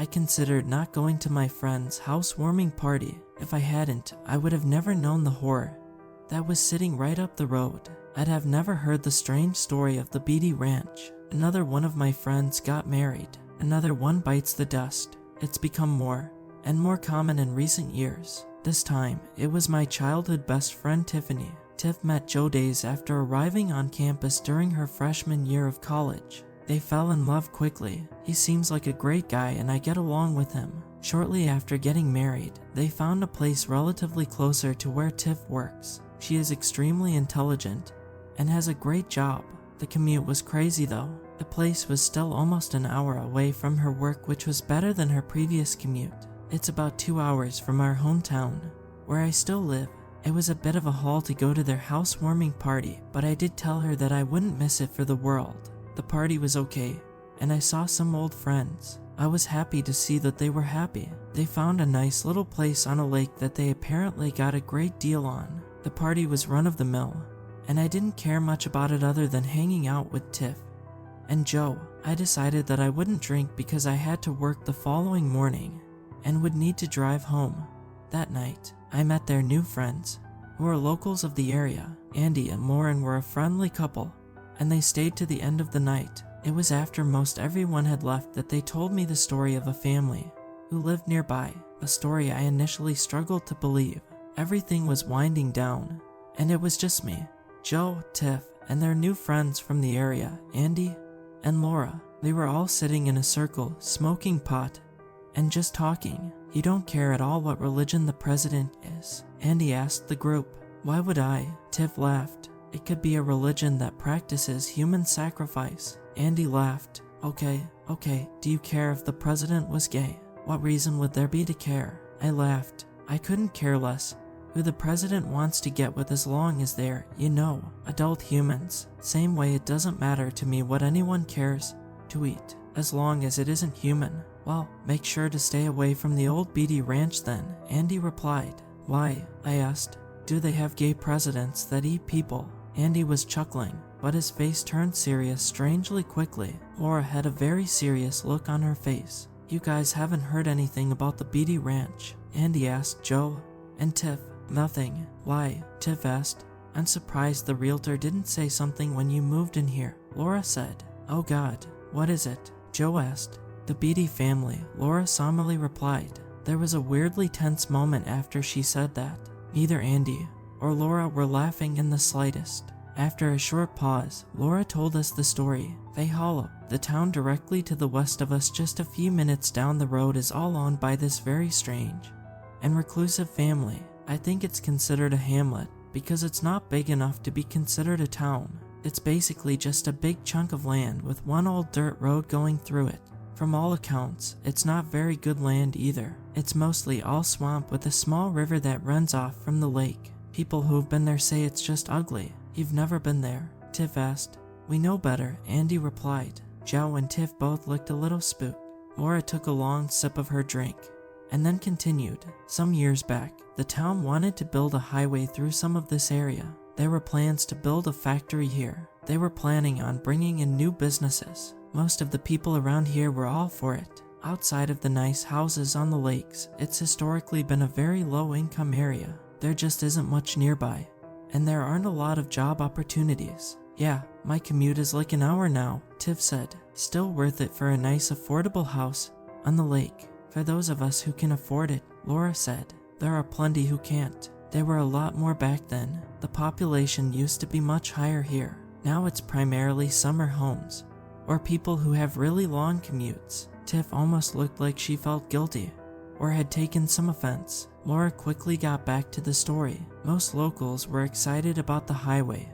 I considered not going to my friend's housewarming party. If I hadn't, I would have never known the horror that was sitting right up the road. I'd have never heard the strange story of the Beade Ranch. Another one of my friends got married. Another one bites the dust. It's become more and more common in recent years. This time, it was my childhood best friend Tiffany. Tiff met Joe days after arriving on campus during her freshman year of college. They fell in love quickly. He seems like a great guy and I get along with him. Shortly after getting married, they found a place relatively closer to where Tiff works. She is extremely intelligent and has a great job. The commute was crazy though. The place was still almost an hour away from her work, which was better than her previous commute. It's about 2 hours from our hometown, where I still live. It was a bit of a haul to go to their housewarming party, but I did tell her that I wouldn't miss it for the world. The party was okay, and I saw some old friends. I was happy to see that they were happy. They found a nice little place on a lake that they apparently got a great deal on. The party was run-of-the-mill, and I didn't care much about it other than hanging out with Tiff and Joe. I decided that I wouldn't drink because I had to work the following morning and would need to drive home. That night, I met their new friends, who are locals of the area. Andy and Lauren were a friendly couple, and they stayed to the end of the night. It was after most everyone had left that they told me the story of a family who lived nearby, a story I initially struggled to believe. Everything was winding down, and it was just me, Joe, Tiff, and their new friends from the area, Andy and Laura. They were all sitting in a circle, smoking pot, and just talking. "You don't care at all what religion the president is?" Andy asked the group. "Why would I?" Tiff laughed. "It could be a religion that practices human sacrifice." Andy laughed. Okay, do you care if the president was gay?" "What reason would there be to care?" I laughed. "I couldn't care less who the president wants to get with as long as they're, adult humans. Same way it doesn't matter to me what anyone cares to eat, as long as it isn't human." "Well, make sure to stay away from the old Beade Ranch then," Andy replied. "Why?" I asked. "Do they have gay presidents that eat people?" Andy was chuckling, but his face turned serious strangely quickly. Laura had a very serious look on her face. "You guys haven't heard anything about the Beade Ranch?" Andy asked Joe and Tiff. "Nothing." "Why?" Tiff asked. "I'm surprised the realtor didn't say something when you moved in here," Laura said. "Oh God, what is it?" Joe asked. "The Beade family," Laura solemnly replied. There was a weirdly tense moment after she said that. Neither Andy or Laura were laughing in the slightest. After a short pause, Laura told us the story. "Fay Hollow, the town directly to the west of us just a few minutes down the road, is all owned by this very strange and reclusive family. I think it's considered a hamlet because it's not big enough to be considered a town. It's basically just a big chunk of land with one old dirt road going through it. From all accounts, it's not very good land either. It's mostly all swamp with a small river that runs off from the lake. People who've been there say it's just ugly." "You've never been there?" Tiff asked. "We know better," Andy replied. Joe and Tiff both looked a little spooked. Laura took a long sip of her drink and then continued. "Some years back, the town wanted to build a highway through some of this area. There were plans to build a factory here. They were planning on bringing in new businesses. Most of the people around here were all for it. Outside of the nice houses on the lakes, it's historically been a very low-income area. There just isn't much nearby, and there aren't a lot of job opportunities." "Yeah, my commute is like an hour now," Tiff said. "Still worth it for a nice affordable house on the lake. For those of us who can afford it," Laura said. "There are plenty who can't. There were a lot more back then. The population used to be much higher here. Now it's primarily summer homes, or people who have really long commutes." Tiff almost looked like she felt guilty, or had taken some offense. Laura quickly got back to the story. "Most locals were excited about the highway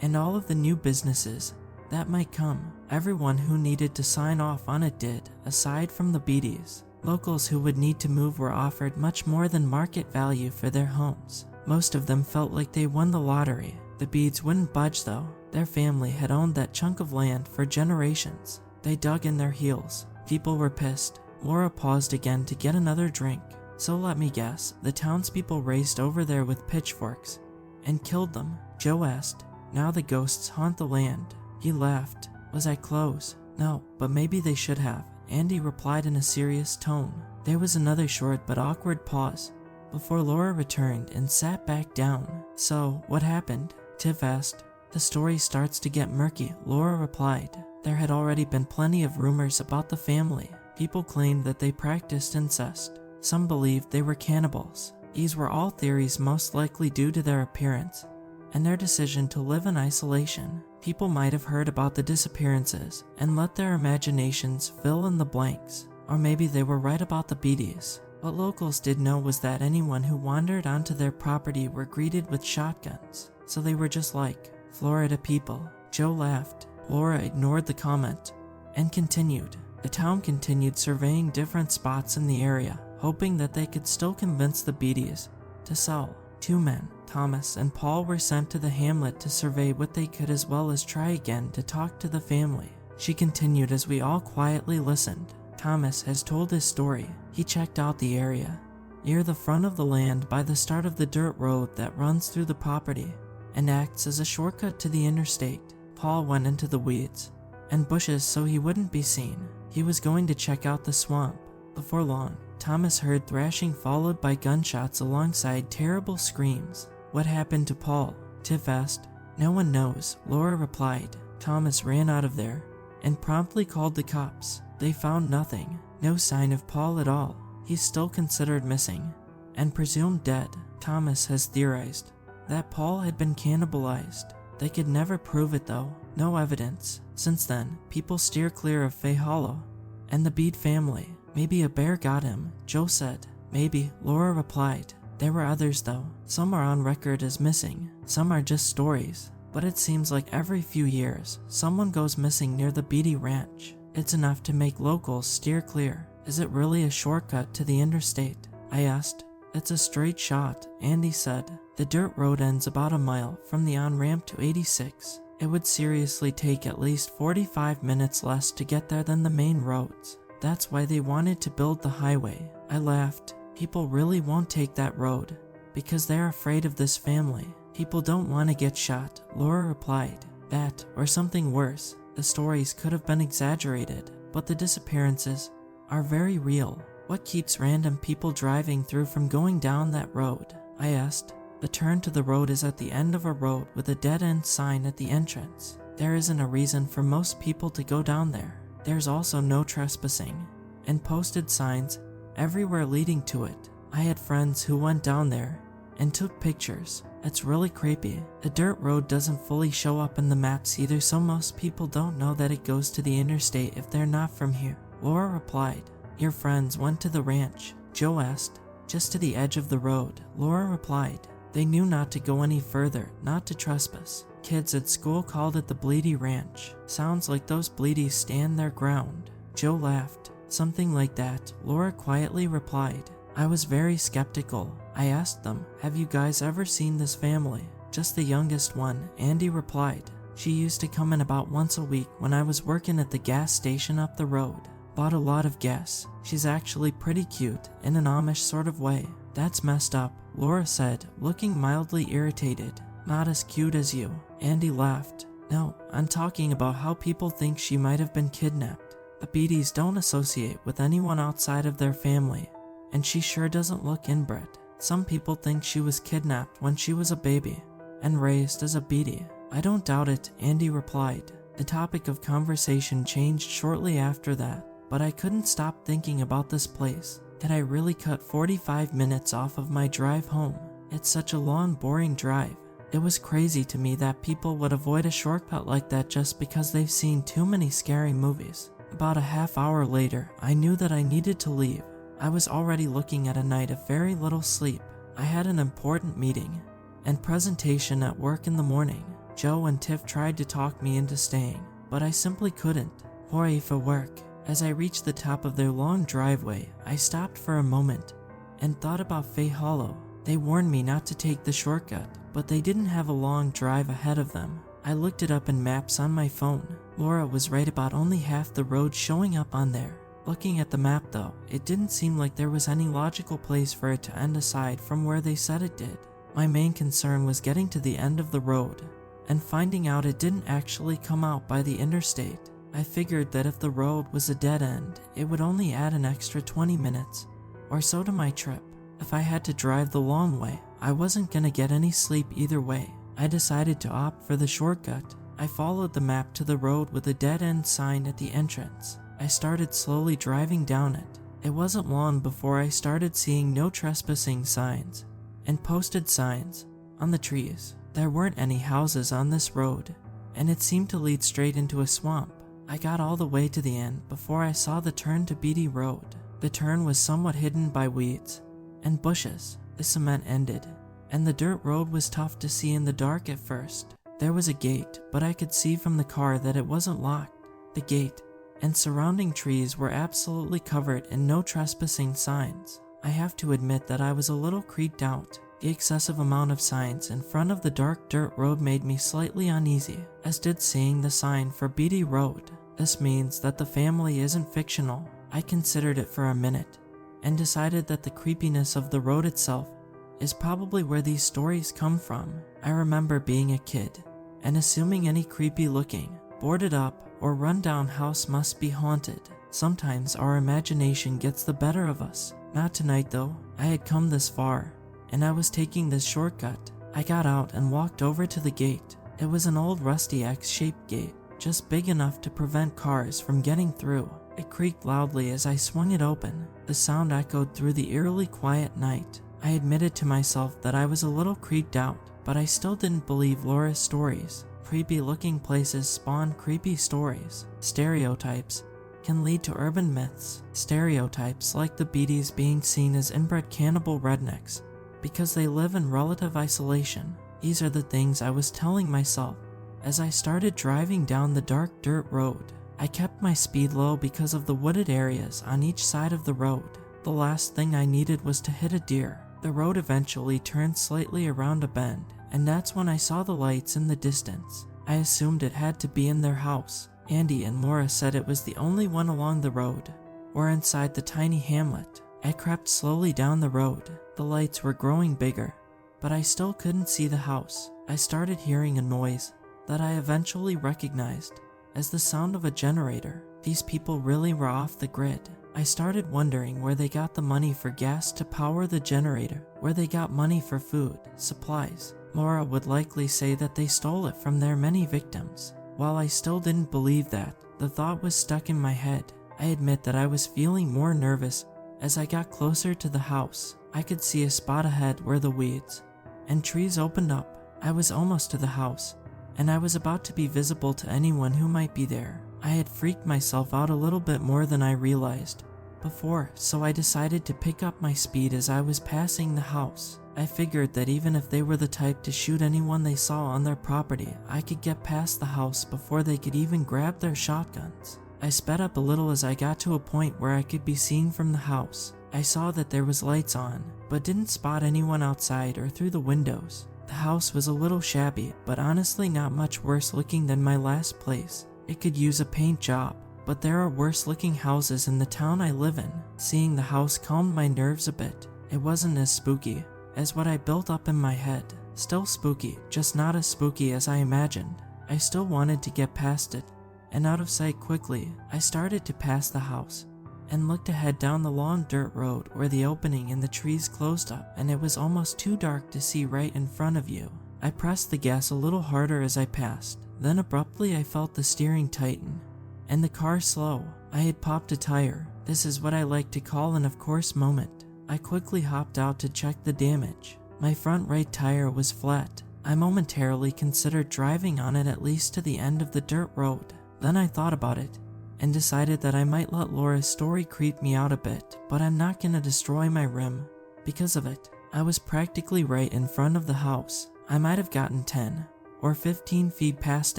and all of the new businesses that might come. Everyone who needed to sign off on it did, aside from the Beades. Locals who would need to move were offered much more than market value for their homes. Most of them felt like they won the lottery. The Beades wouldn't budge though. Their family had owned that chunk of land for generations. They dug in their heels. People were pissed." Laura paused again to get another drink. "So let me guess, the townspeople raced over there with pitchforks and killed them?" Joe asked. "Now the ghosts haunt the land." He laughed. "Was I close?" "No, but maybe they should have," Andy replied in a serious tone. There was another short but awkward pause before Laura returned and sat back down. So, what happened? Tiff asked. The story starts to get murky, Laura replied. There had already been plenty of rumors about the family. People claimed that they practiced incest. Some believed they were cannibals. These were all theories most likely due to their appearance and their decision to live in isolation. People might have heard about the disappearances and let their imaginations fill in the blanks. Or maybe they were right about the Beades. What locals did know was that anyone who wandered onto their property were greeted with shotguns. So they were just like Florida people. Joe laughed. Laura ignored the comment and continued. The town continued surveying different spots in the area, hoping that they could still convince the Beades to sell. 2 men, Thomas and Paul, were sent to the hamlet to survey what they could as well as try again to talk to the family. She continued as we all quietly listened. Thomas has told his story. He checked out the area near the front of the land by the start of the dirt road that runs through the property and acts as a shortcut to the interstate. Paul went into the weeds and bushes so he wouldn't be seen. He was going to check out the swamp. Before long, Thomas heard thrashing followed by gunshots alongside terrible screams. What happened to Paul? Tiff asked. No one knows, Laura replied. Thomas ran out of there and promptly called the cops. They found nothing, no sign of Paul at all. He's still considered missing and presumed dead. Thomas has theorized that Paul had been cannibalized. They could never prove it though, no evidence. Since then, people steer clear of Fay Hollow and the Beade family. Maybe a bear got him, Joe said. Maybe, Laura replied. There were others though. Some are on record as missing, some are just stories. But it seems like every few years, someone goes missing near the Beade ranch. It's enough to make locals steer clear. Is it really a shortcut to the interstate? I asked. It's a straight shot, Andy said. The dirt road ends about a mile from the on-ramp to 86. It would seriously take at least 45 minutes less to get there than the main roads. That's why they wanted to build the highway. I laughed. People really won't take that road because they're afraid of this family. People don't want to get shot, Laura replied. That, or something worse. The stories could have been exaggerated, but the disappearances are very real. What keeps random people driving through from going down that road? I asked. The turn to the road is at the end of a road with a dead-end sign at the entrance. There isn't a reason for most people to go down there. There's also no trespassing, and posted signs everywhere leading to it. I had friends who went down there and took pictures. It's really creepy. The dirt road doesn't fully show up in the maps either, so most people don't know that it goes to the interstate if they're not from here. Laura replied. Your friends went to the ranch? Joe asked. Just to the edge of the road, Laura replied. They knew not to go any further, not to trespass. Kids at school called it the Beade Ranch. Sounds like those Beades stand their ground. Joe laughed. Something like that, Laura quietly replied. I was very skeptical. I asked them, have you guys ever seen this family? Just the youngest one, Andy replied. She used to come in about once a week when I was working at the gas station up the road. Bought a lot of gas. She's actually pretty cute, in an Amish sort of way. That's messed up, Laura said, looking mildly irritated. Not as cute as you. Andy laughed. No, I'm talking about how people think she might have been kidnapped. The Beades don't associate with anyone outside of their family, and she sure doesn't look inbred. Some people think she was kidnapped when she was a baby and raised as a Beade. I don't doubt it, Andy replied. The topic of conversation changed shortly after that, but I couldn't stop thinking about this place. Did I really cut 45 minutes off of my drive home? It's such a long, boring drive. It was crazy to me that people would avoid a shortcut like that just because they've seen too many scary movies. About a half hour later, I knew that I needed to leave. I was already looking at a night of very little sleep. I had an important meeting and presentation at work in the morning. Joe and Tiff tried to talk me into staying, but I simply couldn't. Hooray for work. As I reached the top of their long driveway, I stopped for a moment and thought about Fay Hollow. They warned me not to take the shortcut, but they didn't have a long drive ahead of them. I looked it up in maps on my phone. Laura was right about only half the road showing up on there. Looking at the map though, it didn't seem like there was any logical place for it to end aside from where they said it did. My main concern was getting to the end of the road and finding out it didn't actually come out by the interstate. I figured that if the road was a dead end, it would only add an extra 20 minutes or so to my trip. If I had to drive the long way, I wasn't gonna get any sleep either way. I decided to opt for the shortcut. I followed the map to the road with a dead-end sign at the entrance. I started slowly driving down it. It wasn't long before I started seeing no trespassing signs and posted signs on the trees. There weren't any houses on this road, and it seemed to lead straight into a swamp. I got all the way to the end before I saw the turn to Beade Road. The turn was somewhat hidden by weeds and bushes. The cement ended, and the dirt road was tough to see in the dark at first. There was a gate, but I could see from the car that it wasn't locked. The gate and surrounding trees were absolutely covered in no trespassing signs. I have to admit that I was a little creeped out. The excessive amount of signs in front of the dark dirt road made me slightly uneasy, as did seeing the sign for Beade Road. This means that the family isn't fictional. I considered it for a minute and decided that the creepiness of the road itself is probably where these stories come from. I remember being a kid and assuming any creepy looking, boarded up, or run-down house must be haunted. Sometimes our imagination gets the better of us. Not tonight though. I had come this far, and I was taking this shortcut. I got out and walked over to the gate. It was an old rusty X-shaped gate, just big enough to prevent cars from getting through. It creaked loudly as I swung it open. The sound echoed through the eerily quiet night. I admitted to myself that I was a little creeped out, but I still didn't believe Laura's stories. Creepy looking places spawn creepy stories. Stereotypes can lead to urban myths. Stereotypes like the Beades being seen as inbred cannibal rednecks because they live in relative isolation. These are the things I was telling myself as I started driving down the dark dirt road. I kept my speed low because of the wooded areas on each side of the road. The last thing I needed was to hit a deer. The road eventually turned slightly around a bend, and that's when I saw the lights in the distance. I assumed it had to be in their house. Andy and Laura said it was the only one along the road, or inside the tiny hamlet. I crept slowly down the road. The lights were growing bigger, but I still couldn't see the house. I started hearing a noise that I eventually recognized as the sound of a generator. These people really were off the grid. I started wondering where they got the money for gas to power the generator, where they got money for food, supplies. Laura would likely say that they stole it from their many victims. While I still didn't believe that, the thought was stuck in my head. I admit that I was feeling more nervous as I got closer to the house. I could see a spot ahead where the weeds and trees opened up. I was almost to the house, and I was about to be visible to anyone who might be there. I had freaked myself out a little bit more than I realized before, so I decided to pick up my speed as I was passing the house. I figured that even if they were the type to shoot anyone they saw on their property, I could get past the house before they could even grab their shotguns. I sped up a little as I got to a point where I could be seen from the house. I saw that there was lights on, but didn't spot anyone outside or through the windows. The house was a little shabby, but honestly not much worse looking than my last place. It could use a paint job, but there are worse looking houses in the town I live in. Seeing the house calmed my nerves a bit. It wasn't as spooky as what I built up in my head. Still spooky, just not as spooky as I imagined. I still wanted to get past it and out of sight quickly. I started to pass the house and looked ahead down the long dirt road where the opening in the trees closed up and it was almost too dark to see right in front of you. I pressed the gas a little harder as I passed. Then abruptly I felt the steering tighten and the car slow. I had popped a tire. This is what I like to call an of course moment. I quickly hopped out to check the damage. My front right tire was flat. I momentarily considered driving on it at least to the end of the dirt road. Then I thought about it and decided that I might let Laura's story creep me out a bit, but I'm not gonna destroy my rim because of it. I was practically right in front of the house. I might have gotten 10 or 15 feet past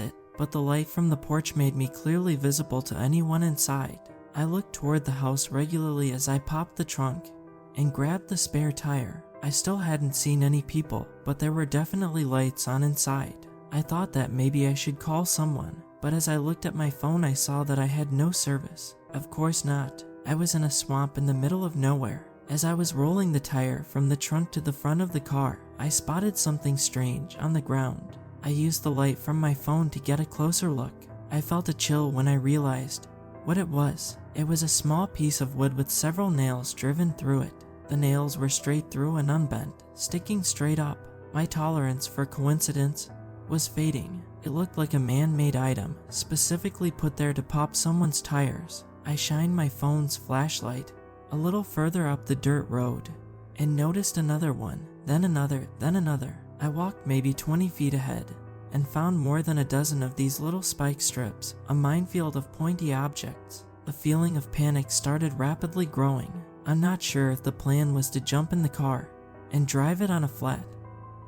it, but the light from the porch made me clearly visible to anyone inside. I looked toward the house regularly as I popped the trunk and grabbed the spare tire. I still hadn't seen any people, but there were definitely lights on inside. I thought that maybe I should call someone, but as I looked at my phone I saw that I had no service. Of course not. I was in a swamp in the middle of nowhere. As I was rolling the tire from the trunk to the front of the car, I spotted something strange on the ground. I used the light from my phone to get a closer look. I felt a chill when I realized what it was. It was a small piece of wood with several nails driven through it. The nails were straight through and unbent, sticking straight up. My tolerance for coincidence was fading. It looked like a man-made item, specifically put there to pop someone's tires. I shined my phone's flashlight a little further up the dirt road and noticed another one, then another, then another. I walked maybe 20 feet ahead and found more than a dozen of these little spike strips, a minefield of pointy objects. The feeling of panic started rapidly growing. I'm not sure if the plan was to jump in the car and drive it on a flat,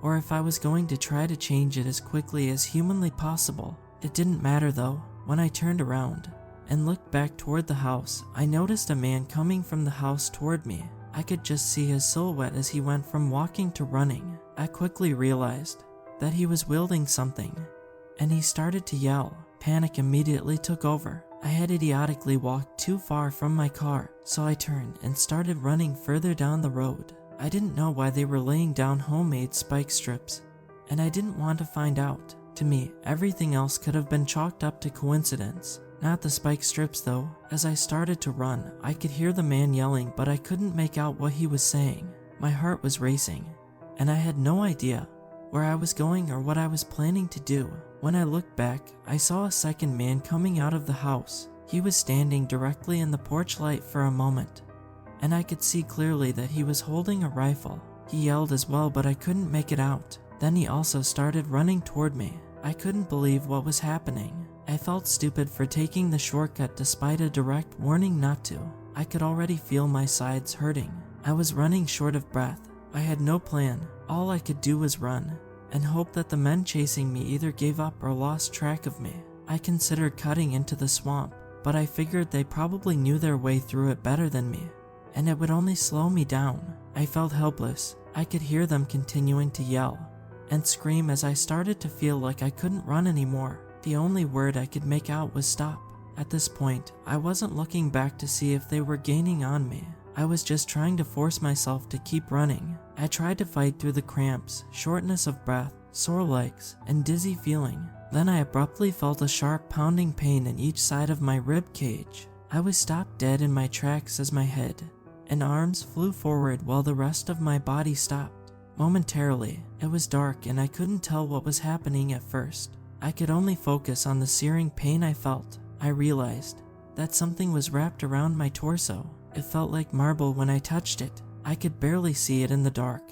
or if I was going to try to change it as quickly as humanly possible. It didn't matter though. When I turned around and looked back toward the house, I noticed a man coming from the house toward me. I could just see his silhouette as he went from walking to running. I quickly realized that he was wielding something, and he started to yell. Panic immediately took over. I had idiotically walked too far from my car, so I turned and started running further down the road. I didn't know why they were laying down homemade spike strips, and I didn't want to find out. To me, everything else could have been chalked up to coincidence. Not the spike strips though. As I started to run, I could hear the man yelling, but I couldn't make out what he was saying. My heart was racing, and I had no idea where I was going or what I was planning to do. When I looked back, I saw a second man coming out of the house. He was standing directly in the porch light for a moment, and I could see clearly that he was holding a rifle. He yelled as well, but I couldn't make it out. Then he also started running toward me. I couldn't believe what was happening. I felt stupid for taking the shortcut despite a direct warning not to. I could already feel my sides hurting. I was running short of breath. I had no plan. All I could do was run and hope that the men chasing me either gave up or lost track of me. I considered cutting into the swamp, but I figured they probably knew their way through it better than me, and it would only slow me down. I felt helpless. I could hear them continuing to yell and scream as I started to feel like I couldn't run anymore. The only word I could make out was stop. At this point, I wasn't looking back to see if they were gaining on me. I was just trying to force myself to keep running. I tried to fight through the cramps, shortness of breath, sore legs, and dizzy feeling. Then I abruptly felt a sharp pounding pain in each side of my rib cage. I was stopped dead in my tracks as my head and arms flew forward while the rest of my body stopped. Momentarily, it was dark and I couldn't tell what was happening at first. I could only focus on the searing pain I felt. I realized that something was wrapped around my torso. It felt like marble when I touched it. I could barely see it in the dark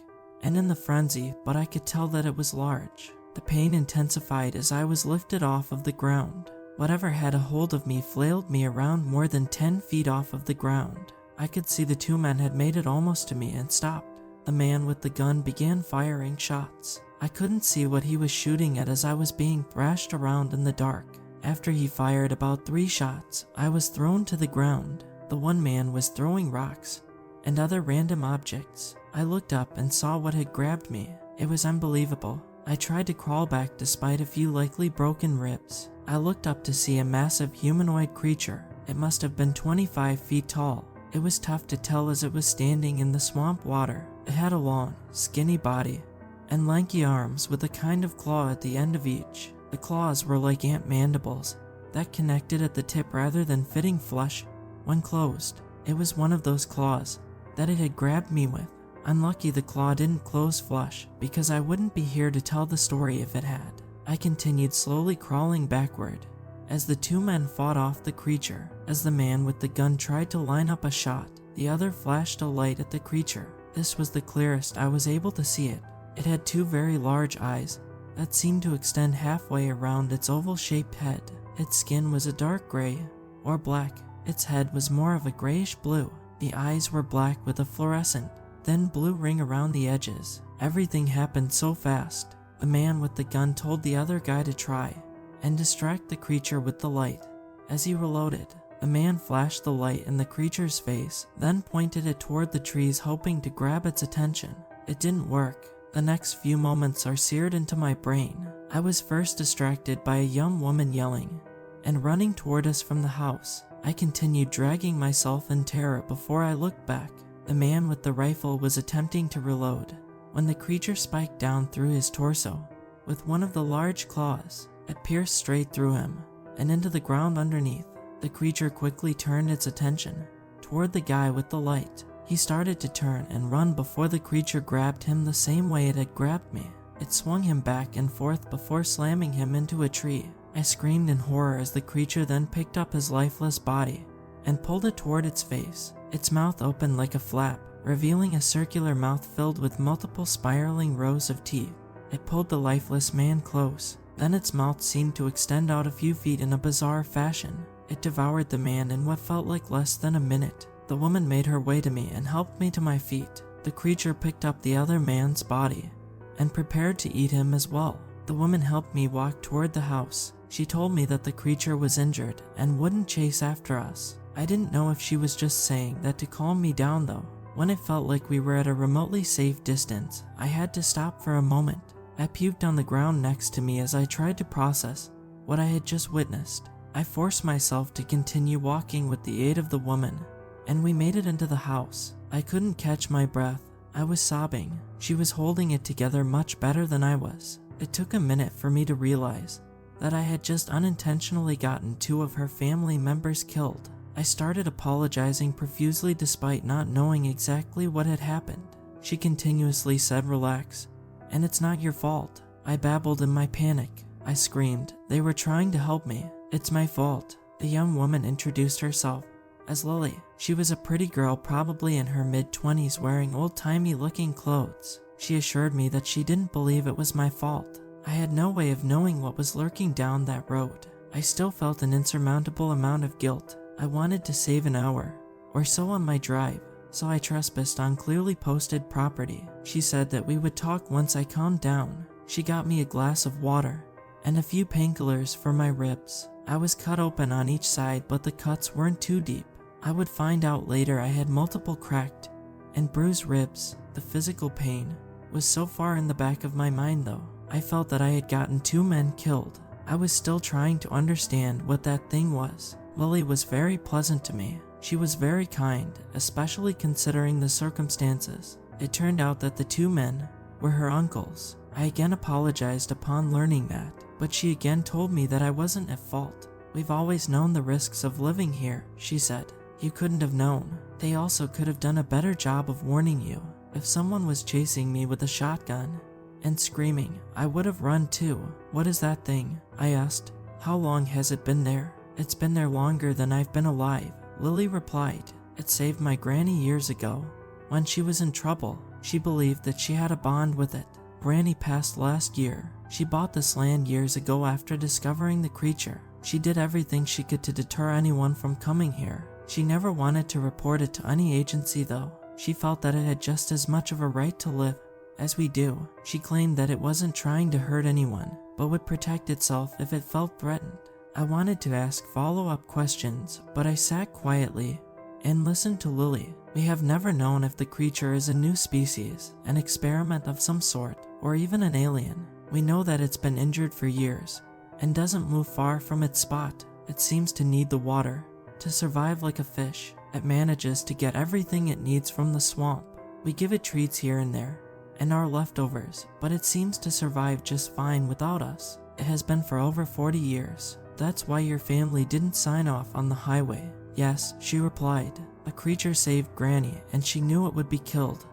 and in the frenzy, but I could tell that it was large. The pain intensified as I was lifted off of the ground. Whatever had a hold of me flailed me around more than 10 feet off of the ground. I could see the two men had made it almost to me and stopped. The man with the gun began firing shots. I couldn't see what he was shooting at as I was being thrashed around in the dark. After he fired about 3 shots, I was thrown to the ground. The one man was throwing rocks and other random objects. I looked up and saw what had grabbed me. It was unbelievable. I tried to crawl back despite a few likely broken ribs. I looked up to see a massive humanoid creature. It must have been 25 feet tall. It was tough to tell as it was standing in the swamp water. It had a long, skinny body and lanky arms with a kind of claw at the end of each. The claws were like ant mandibles that connected at the tip rather than fitting flesh when closed. It was one of those claws that it had grabbed me with. Unlucky the claw didn't close flush, because I wouldn't be here to tell the story if it had. I continued slowly crawling backward as the two men fought off the creature. As the man with the gun tried to line up a shot, the other flashed a light at the creature. This was the clearest I was able to see it. It had 2 very large eyes that seemed to extend halfway around its oval-shaped head. Its skin was a dark gray or black. Its head was more of a grayish blue. The eyes were black with a fluorescent, thin blue ring around the edges. Everything happened so fast. The man with the gun told the other guy to try and distract the creature with the light. As he reloaded, the man flashed the light in the creature's face, then pointed it toward the trees hoping to grab its attention. It didn't work. The next few moments are seared into my brain. I was first distracted by a young woman yelling and running toward us from the house. I continued dragging myself in terror before I looked back. The man with the rifle was attempting to reload when the creature spiked down through his torso with one of the large claws. It pierced straight through him. and into the ground underneath. The creature quickly turned its attention toward the guy with the light. He started to turn and run before the creature grabbed him the same way it had grabbed me. It swung him back and forth before slamming him into a tree. I screamed in horror as the creature then picked up his lifeless body and pulled it toward its face. Its mouth opened like a flap, revealing a circular mouth filled with multiple spiraling rows of teeth. It pulled the lifeless man close. Then its mouth seemed to extend out a few feet in a bizarre fashion. It devoured the man in what felt like less than a minute. The woman made her way to me and helped me to my feet. The creature picked up the other man's body and prepared to eat him as well. The woman helped me walk toward the house. She told me that the creature was injured and wouldn't chase after us. I didn't know if she was just saying that to calm me down though. When it felt like we were at a remotely safe distance, I had to stop for a moment. I puked on the ground next to me as I tried to process what I had just witnessed. I forced myself to continue walking with the aid of the woman, and we made it into the house. I couldn't catch my breath. I was sobbing. She was holding it together much better than I was. It took a minute for me to realize that I had just unintentionally gotten 2 of her family members killed. I started apologizing profusely despite not knowing exactly what had happened. She continuously said, "Relax, and it's not your fault." I babbled in my panic. I screamed. They were trying to help me. "It's my fault." The young woman introduced herself as Lily. She was a pretty girl, probably in her mid-20s, wearing old-timey looking clothes. She assured me that she didn't believe it was my fault. I had no way of knowing what was lurking down that road. I still felt an insurmountable amount of guilt. I wanted to save an hour or so on my drive, so I trespassed on clearly posted property. She said that we would talk once I calmed down. She got me a glass of water and a few painkillers for my ribs. I was cut open on each side, but the cuts weren't too deep. I would find out later I had multiple cracked and bruised ribs. The physical pain was so far in the back of my mind though. I felt that I had gotten 2 men killed. I was still trying to understand what that thing was. Lily was very pleasant to me. She was very kind, especially considering the circumstances. It turned out that the 2 men were her uncles. I again apologized upon learning that, but she again told me that I wasn't at fault. "We've always known the risks of living here," she said. "You couldn't have known. They also could have done a better job of warning you. If someone was chasing me with a shotgun and screaming, I would have run too." "What is that thing?" I asked. "How long has it been there?" "It's been there longer than I've been alive," Lily replied. "It saved my granny years ago. When she was in trouble, she believed that she had a bond with it. Granny passed last year. She bought this land years ago after discovering the creature. She did everything she could to deter anyone from coming here. She never wanted to report it to any agency though. She felt that it had just as much of a right to live as we do. She claimed that it wasn't trying to hurt anyone, but would protect itself if it felt threatened." I wanted to ask follow-up questions, but I sat quietly and listened to Lily. "We have never known if the creature is a new species, an experiment of some sort, or even an alien. We know that it's been injured for years and doesn't move far from its spot. It seems to need the water to survive like a fish. It manages to get everything it needs from the swamp. We give it treats here and there and our leftovers, but it seems to survive just fine without us. It has been for over 40 years. That's why your family didn't sign off on the highway." "Yes," she replied. "The creature saved Granny, and she knew it would be killed,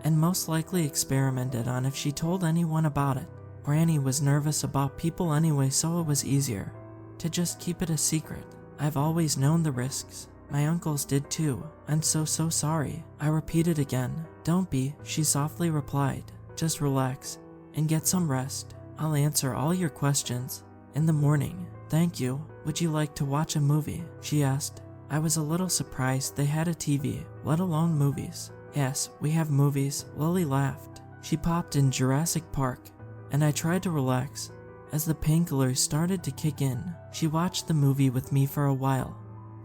and most likely experimented on if she told anyone about it. Granny was nervous about people anyway, so it was easier to just keep it a secret. I've always known the risks. My uncles did too. I'm so sorry." I repeated again. "Don't be," she softly replied. "Just relax and get some rest. I'll answer all your questions in the morning." "Thank you. Would you like to watch a movie?" she asked. I was a little surprised they had a TV, let alone movies. "Yes, we have movies," Lily laughed. She popped in Jurassic Park, and I tried to relax as the painkillers started to kick in. She watched the movie with me for a while,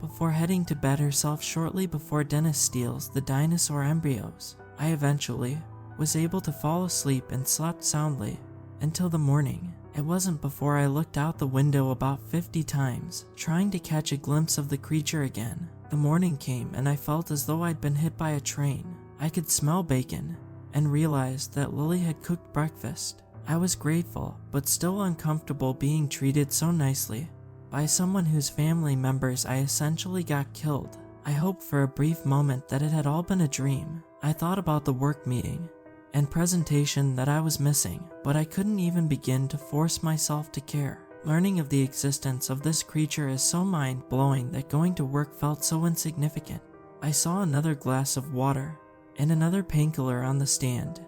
before heading to bed herself shortly before Dennis steals the dinosaur embryos. I eventually was able to fall asleep and slept soundly until the morning. It wasn't before I looked out the window about 50 times, trying to catch a glimpse of the creature again. The morning came and I felt as though I'd been hit by a train. I could smell bacon and realized that Lily had cooked breakfast. I was grateful, but still uncomfortable being treated so nicely by someone whose family members I essentially got killed. I hoped for a brief moment that it had all been a dream. I thought about the work meeting and presentation that I was missing, but I couldn't even begin to force myself to care. Learning of the existence of this creature is so mind-blowing that going to work felt so insignificant. I saw another glass of water and another painkiller on the stand,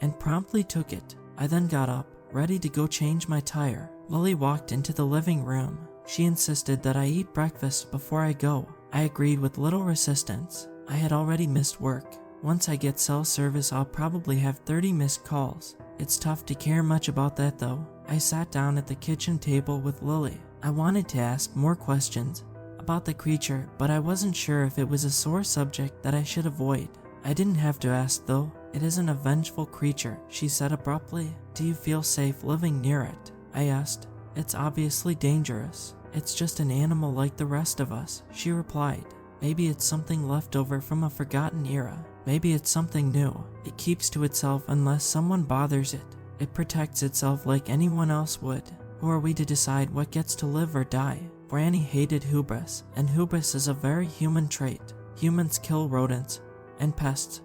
and promptly took it. I then got up, ready to go change my tire. Lily walked into the living room. She insisted that I eat breakfast before I go. I agreed with little resistance. I had already missed work. Once I get cell service, I'll probably have 30 missed calls. It's tough to care much about that though. I sat down at the kitchen table with Lily. I wanted to ask more questions about the creature, but I wasn't sure if it was a sore subject that I should avoid. I didn't have to ask though. It isn't a vengeful creature, she said abruptly. Do you feel safe living near it? I asked. It's obviously dangerous. It's just an animal like the rest of us, she replied. Maybe it's something left over from a forgotten era. Maybe it's something new. It keeps to itself unless someone bothers it. It protects itself like anyone else would. Who are we to decide what gets to live or die? Granny hated hubris, and hubris is a very human trait. Humans kill rodents and pests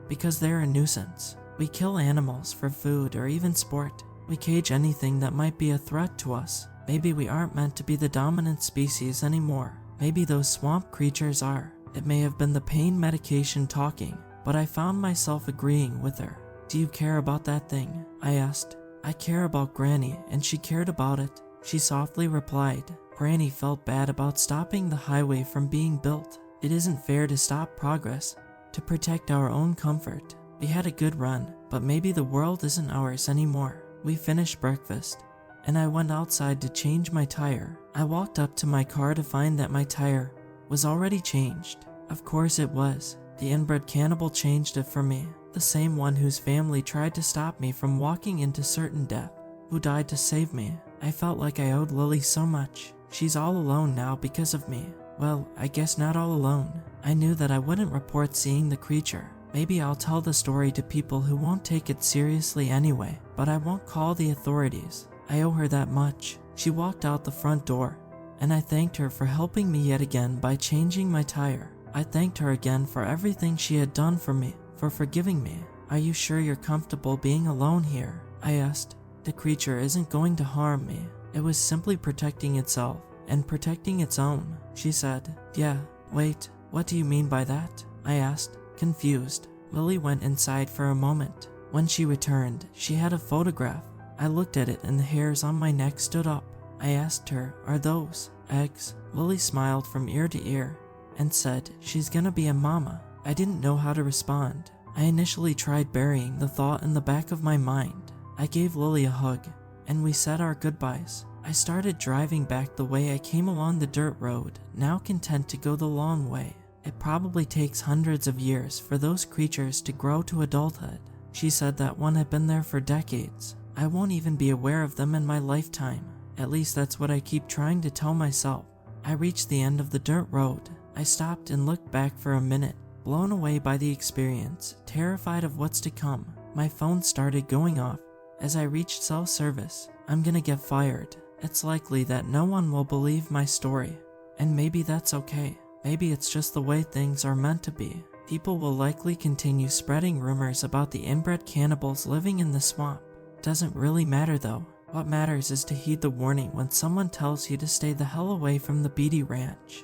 because they're a nuisance. We kill animals for food or even sport. We cage anything that might be a threat to us. Maybe we aren't meant to be the dominant species anymore. Maybe those swamp creatures are. It may have been the pain medication talking, but I found myself agreeing with her. Do you care about that thing? I asked. I care about Granny, and she cared about it, she softly replied. Granny felt bad about stopping the highway from being built. It isn't fair to stop progress to protect our own comfort. We had a good run, but maybe the world isn't ours anymore. We finished breakfast, and I went outside to change my tire. I walked up to my car to find that my tire was already changed. Of course it was. The inbred cannibal changed it for me. The same one whose family tried to stop me from walking into certain death, who died to save me. I felt like I owed Lily so much. She's all alone now because of me. Well, I guess not all alone. I knew that I wouldn't report seeing the creature. Maybe I'll tell the story to people who won't take it seriously anyway, but I won't call the authorities. I owe her that much. She walked out the front door, and I thanked her for helping me yet again by changing my tire. I thanked her again for everything she had done for me, for forgiving me. Are you sure you're comfortable being alone here? I asked. The creature isn't going to harm me. It was simply protecting itself and protecting its own, she said. Yeah, wait, what do you mean by that? I asked, confused. Lily went inside for a moment. When she returned, she had a photograph. I looked at it and the hairs on my neck stood up. I asked her, are those eggs? Lily smiled from ear to ear and said, she's gonna be a mama. I didn't know how to respond. I initially tried burying the thought in the back of my mind. I gave Lily a hug, and we said our goodbyes. I started driving back the way I came along the dirt road, now content to go the long way. It probably takes hundreds of years for those creatures to grow to adulthood. She said that one had been there for decades. I won't even be aware of them in my lifetime. At least that's what I keep trying to tell myself. I reached the end of the dirt road. I stopped and looked back for a minute, blown away by the experience, terrified of what's to come. My phone started going off as I reached cell service. I'm gonna get fired. It's likely that no one will believe my story, and maybe that's okay. Maybe it's just the way things are meant to be. People will likely continue spreading rumors about the inbred cannibals living in the swamp. Doesn't really matter though. What matters is to heed the warning when someone tells you to stay the hell away from the Beade ranch.